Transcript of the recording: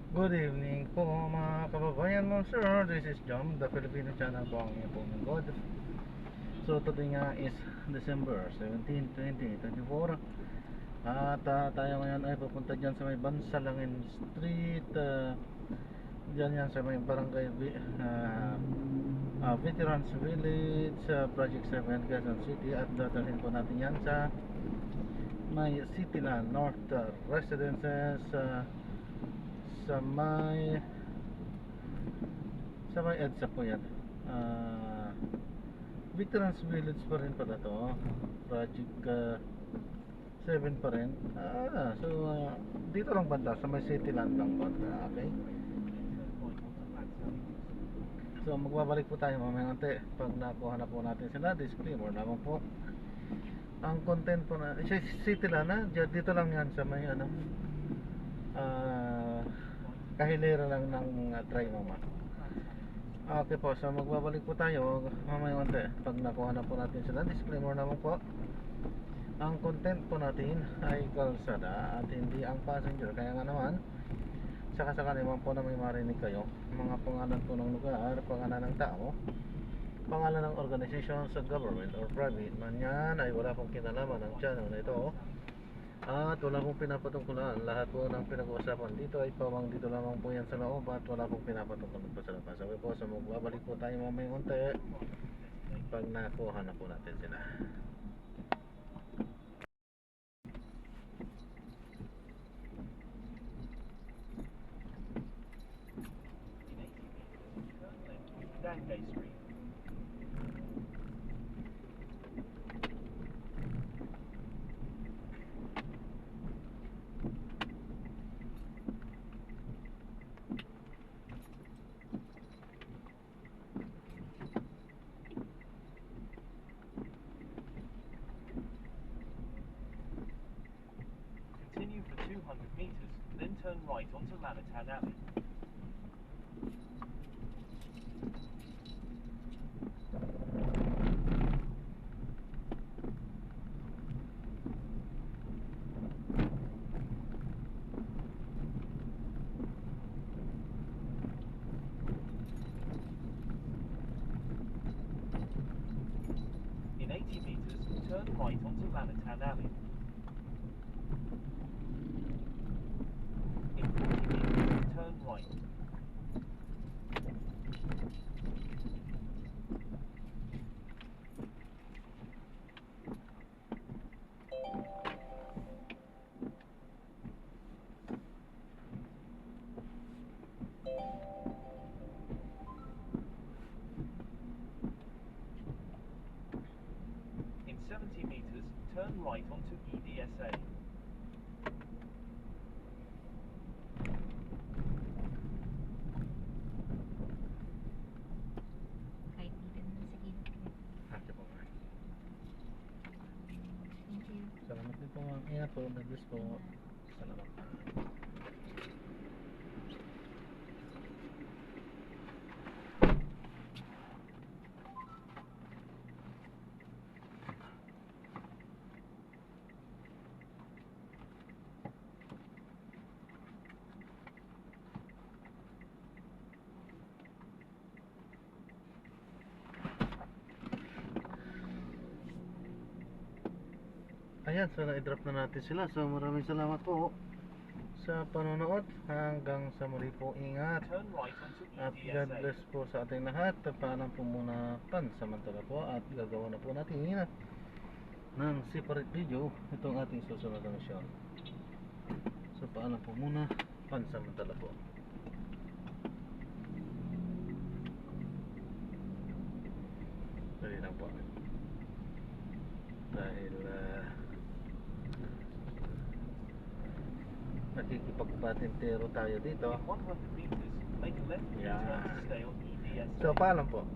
Good evening po mga kababayan mo, sir. This is John, the Filipino channel po ang inyong pong God. So today nga is December 17, 2024. At tayo ngayon ay pupunta dyan sa may Bansalangin Street, dyan yan sa may barangay Veterans Village, Project 7, Quezon City. At dadalhin po natin yan sa may Cityland North Residences, sa may EDSA po yan. Veterans Village pa rin pala to. Project 7 pa rin. Dito lang banda sa may Cityland lang banda. Okay. So magbabalik po tayo mamaya ante pag nakuha na po natin sila. Disclaimer naman po. Ang content po na Cityland na dito lang yan sa may ano, kahilera lang ng Trinoma. Okay po, so magbabalik po tayo mamaya konti pag nakuha na po natin sila. Disclaimer naman po, ang content po natin ay kalsada at hindi ang passenger. Kaya nga naman, sakasakali man po na may marinig kayo mga pangalan po ng lugar, pangalan ng tao, pangalan ng organization sa government or private man yan, ay wala pong kinalaman ng channel na ito. At wala pong pinapatungkulan. Lahat po ng pinag-uusapan dito ay pawang dito lamang po yan sa loob at wala pong pinapatungkulan po sa labas. Sabi po, so magbabalik po tayo mamaya unti pag nakuha na po natin sila. Dangay Street. Continue for 200 meters, then turn right onto Manhattan Alley. In 80 meters, turn right onto Manhattan Alley. In 40 meters, turn right. In 70 meters, turn right onto EDSA. Kahit dito naman sa gilid ko. Okay po. Thank you. Salamat din po mga ingat po. Nag-bless po. Salamat. Ayan, so na-drop na natin sila. So maraming salamat po sa panonood. Hanggang sa muli po, ingat. Turn right onto At God EDSA. bless po sa ating lahat. Paalam po muna pansamantala po. At gagawa na po natin ng separate video itong ating susunod na misyon. So paalam po muna pansamantala po. Dali lang po. Dahil nakikipagpatintero tayo dito. In 100 meters, make a left Yeah. turn to stay on EDSA. So paalam po.